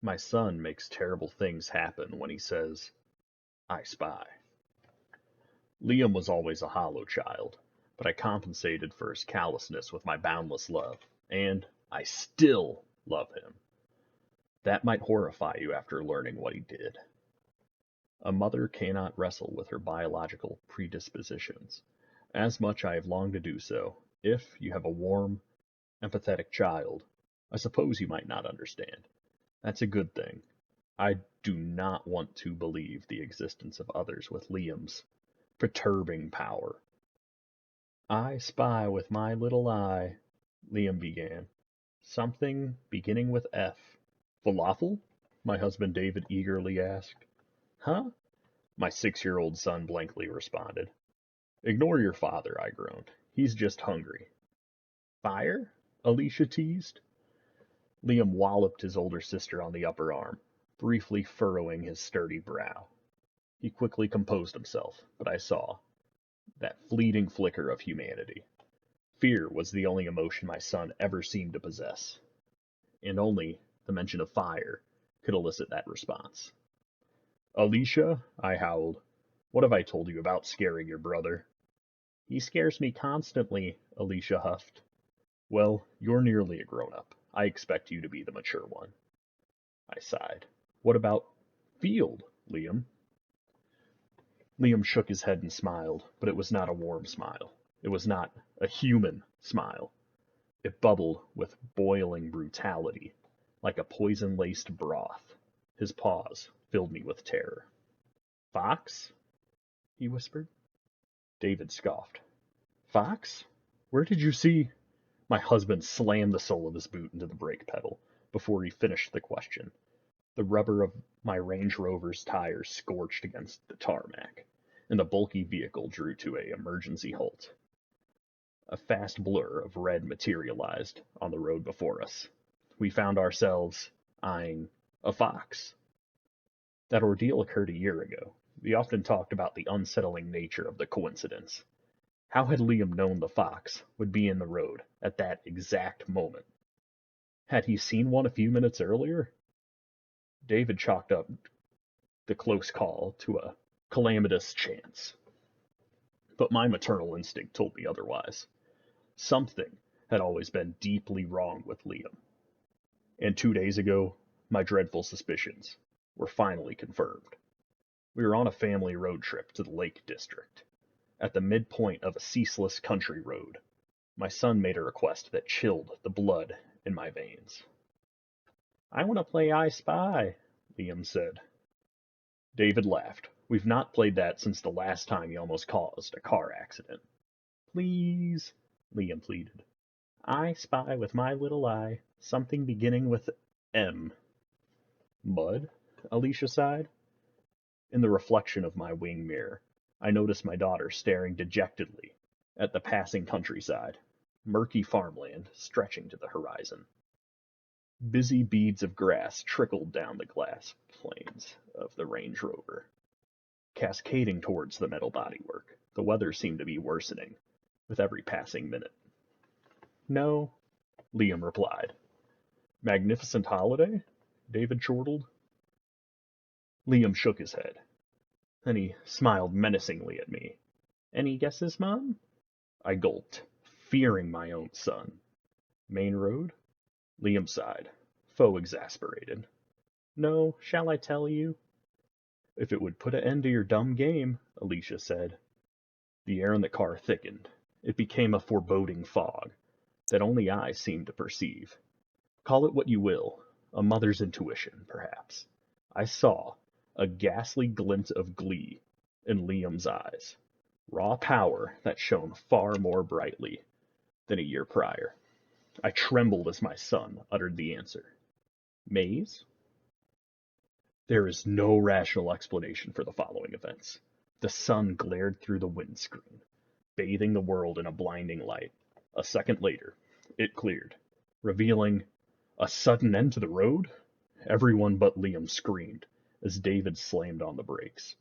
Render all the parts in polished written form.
My son makes terrible things happen when he says, I spy. Liam was always a hollow child, but I compensated for his callousness with my boundless love, and I still love him. That might horrify you after learning what he did. A mother cannot wrestle with her biological predispositions, as much I have longed to do so. If you have a warm, empathetic child, I suppose you might not understand. That's a good thing. I do not want to believe the existence of others with Liam's perturbing power. I spy with my little eye, Liam began. Something beginning with F. Falafel? My husband David eagerly asked. Huh? My 6-year-old son blankly responded. Ignore your father, I groaned. He's just hungry. Fire? Alicia teased. Liam walloped his older sister on the upper arm, briefly furrowing his sturdy brow. He quickly composed himself, but I saw that fleeting flicker of humanity. Fear was the only emotion my son ever seemed to possess, and only the mention of fire could elicit that response. Alicia, I howled, what have I told you about scaring your brother? He scares me constantly, Alicia huffed. Well, you're nearly a grown-up. I expect you to be the mature one. I sighed. What about Field, Liam? Liam shook his head and smiled, but it was not a warm smile. It was not a human smile. It bubbled with boiling brutality, like a poison-laced broth. His pause filled me with terror. Fox? He whispered. David scoffed. Fox? Where did you see? My husband slammed the sole of his boot into the brake pedal before he finished the question. The rubber of my Range Rover's tires scorched against the tarmac, and the bulky vehicle drew to an emergency halt. A fast blur of red materialized on the road before us. We found ourselves eyeing a fox. That ordeal occurred a year ago. We often talked about the unsettling nature of the coincidence. How had Liam known the fox would be in the road at that exact moment? Had he seen one a few minutes earlier? David chalked up the close call to a calamitous chance. But my maternal instinct told me otherwise. Something had always been deeply wrong with Liam. And 2 days ago, my dreadful suspicions were finally confirmed. We were on a family road trip to the Lake District. At the midpoint of a ceaseless country road, my son made a request that chilled the blood in my veins. I want to play I Spy, Liam said. David laughed. We've not played that since the last time you almost caused a car accident. Please, Liam pleaded. I spy with my little eye something beginning with M. Mud? Alicia sighed. In the reflection of my wing mirror, I noticed my daughter staring dejectedly at the passing countryside, murky farmland stretching to the horizon. Busy beads of grass trickled down the glass planes of the Range Rover, cascading towards the metal bodywork. The weather seemed to be worsening with every passing minute. No, Liam replied. Magnificent holiday? David chortled. Liam shook his head. Then he smiled menacingly at me. Any guesses, Mom? I gulped, fearing my own son. Main road? Liam sighed, faux exasperated. No, shall I tell you? If it would put an end to your dumb game, Alicia said. The air in the car thickened. It became a foreboding fog that only I seemed to perceive. Call it what you will, a mother's intuition, perhaps. I saw a ghastly glint of glee in Liam's eyes, raw power that shone far more brightly than a year prior. I trembled as my son uttered the answer. Maze? There is no rational explanation for the following events. The sun glared through the windscreen, bathing the world in a blinding light. A second later, it cleared, revealing a sudden end to the road. Everyone but Liam screamed as David slammed on the brakes,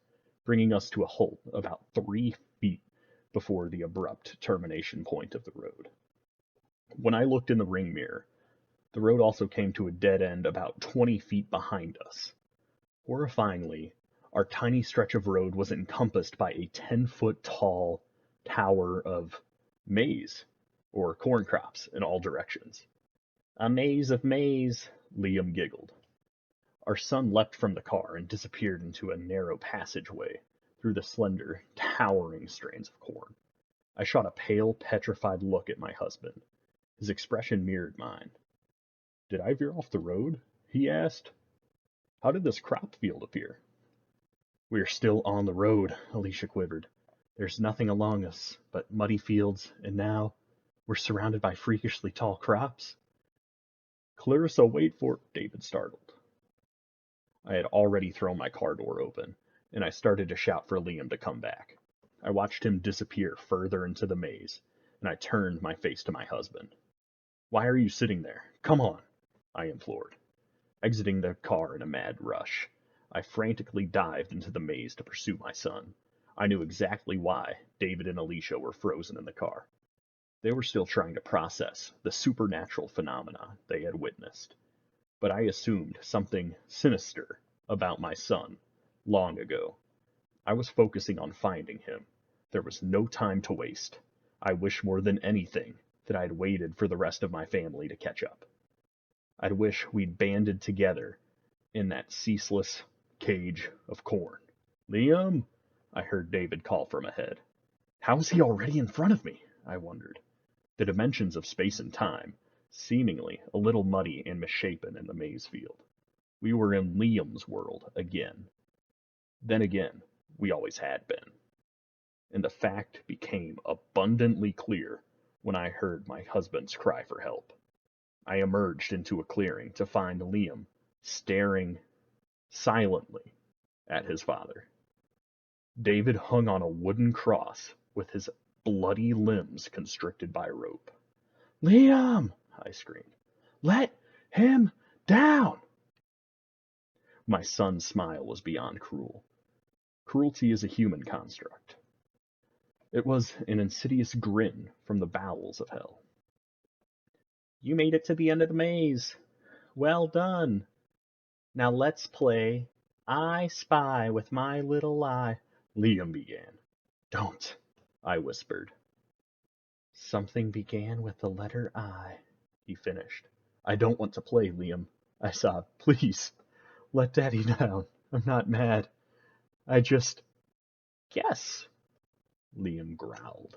bringing us to a halt about 3 feet before the abrupt termination point of the road. When I looked in the ring mirror, The road also came to a dead end about 20 feet behind us. Horrifyingly, our tiny stretch of road was encompassed by a 10-foot tall tower of maize, or corn crops, in all directions. A maze of maize, Liam giggled. Our son leapt from the car and disappeared into a narrow passageway through the slender, towering strands of corn. I shot a pale, petrified look at my husband. His expression mirrored mine. "Did I veer off the road?" he asked. "How did this crop field appear?" "We are still on the road," Alicia quivered. "There's nothing along us but muddy fields, and now we're surrounded by freakishly tall crops." "Clarissa, wait for—" David startled. I had already thrown my car door open, and I started to shout for Liam to come back. I watched him disappear further into the maze, and I turned my face to my husband. "Why are you sitting there? Come on," I implored. Exiting the car in a mad rush, I frantically dived into the maze to pursue my son. I knew exactly why David and Alicia were frozen in the car. They were still trying to process the supernatural phenomena they had witnessed, but I assumed something sinister about my son long ago. I was focusing on finding him. There was no time to waste. I wished more than anything that I'd waited for the rest of my family to catch up. I'd wish we'd banded together in that ceaseless cage of corn. "Liam!" I heard David call from ahead. How was he already in front of me? I wondered. The dimensions of space and time, seemingly a little muddy and misshapen in the maze field. We were in Liam's world again. Then again, we always had been. And the fact became abundantly clear when I heard my husband's cry for help. I emerged into a clearing to find Liam staring silently at his father. David hung on a wooden cross with his bloody limbs constricted by rope. "Liam!" I screamed. "Let him down!" My son's smile was beyond cruel. Cruelty is a human construct. It was an insidious grin from the bowels of hell. "You made it to the end of the maze. Well done. Now let's play I Spy with my little eye," Liam began. "Don't," I whispered. "Something began with the letter I," he finished. "I don't want to play, Liam," I sobbed. "Please, let Daddy down. I'm not mad. I just—" "Guess," Liam growled.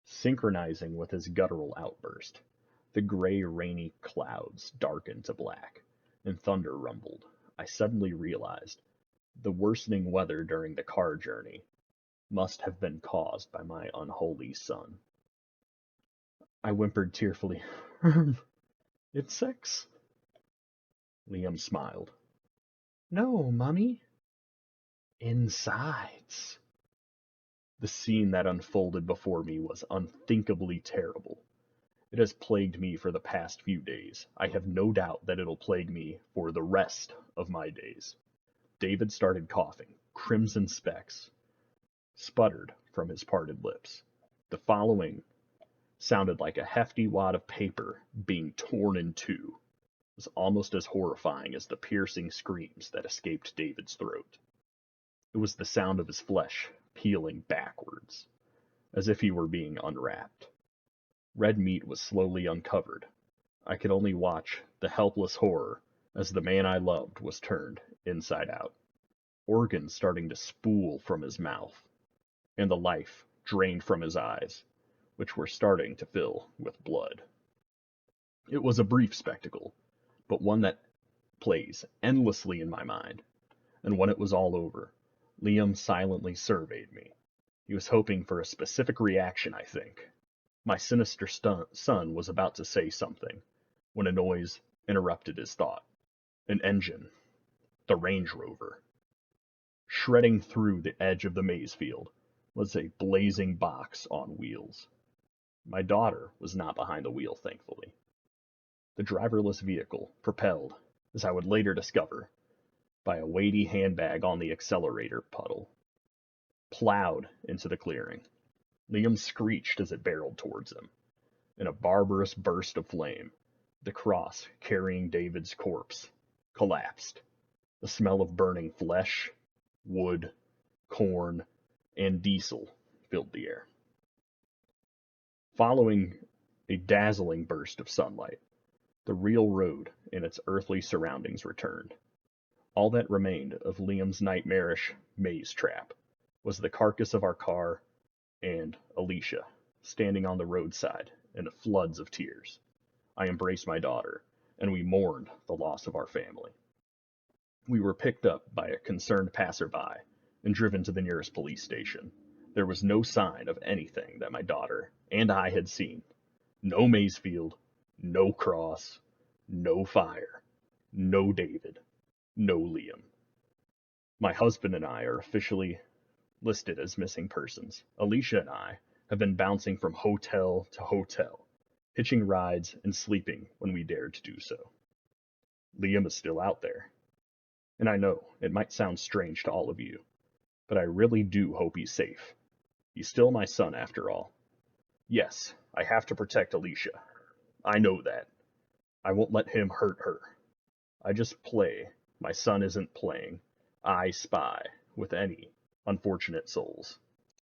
Synchronizing with his guttural outburst, the gray, rainy clouds darkened to black, and thunder rumbled. I suddenly realized the worsening weather during the car journey must have been caused by my unholy son. I whimpered tearfully, "Insects?" Liam smiled. "No, Mummy. Insides." The scene that unfolded before me was unthinkably terrible. It has plagued me for the past few days. I have no doubt that it'll plague me for the rest of my days. David started coughing. Crimson specks sputtered from his parted lips. The following sounded like a hefty wad of paper being torn in two. It was almost as horrifying as the piercing screams that escaped David's throat. It was the sound of his flesh peeling backwards, as if he were being unwrapped. Red meat was slowly uncovered. I could only watch the helpless horror as the man I loved was turned inside out, organs starting to spool from his mouth, and the life drained from his eyes, which were starting to fill with blood. It was a brief spectacle, but one that plays endlessly in my mind, and when it was all over, Liam silently surveyed me. He was hoping for a specific reaction, I think. My sinister son was about to say something when a noise interrupted his thought. An engine. The Range Rover. Shredding through the edge of the maze field was a blazing box on wheels. My daughter was not behind the wheel, thankfully. The driverless vehicle, propelled, as I would later discover, by a weighty handbag on the accelerator pedal, plowed into the clearing. Liam screeched as it barreled towards him. In a barbarous burst of flame, The cross carrying David's corpse collapsed. The smell of burning flesh, wood, corn, and diesel filled the air. Following a dazzling burst of sunlight, the real road and its earthly surroundings returned. All that remained of Liam's nightmarish maze trap was the carcass of our car and Alicia standing on the roadside in floods of tears. I embraced my daughter, and we mourned the loss of our family. We were picked up by a concerned passerby and driven to the nearest police station. There was no sign of anything that my daughter and I had seen. No Maysfield, no cross, no fire, no David, no Liam. My husband and I are officially listed as missing persons. Alicia and I have been bouncing from hotel to hotel, hitching rides and sleeping when we dared to do so. Liam is still out there. And I know it might sound strange to all of you, but I really do hope he's safe. He's still my son after all. Yes, I have to protect Alicia. I know that. I won't let him hurt her. I just play. My son isn't playing. I spy with any unfortunate souls.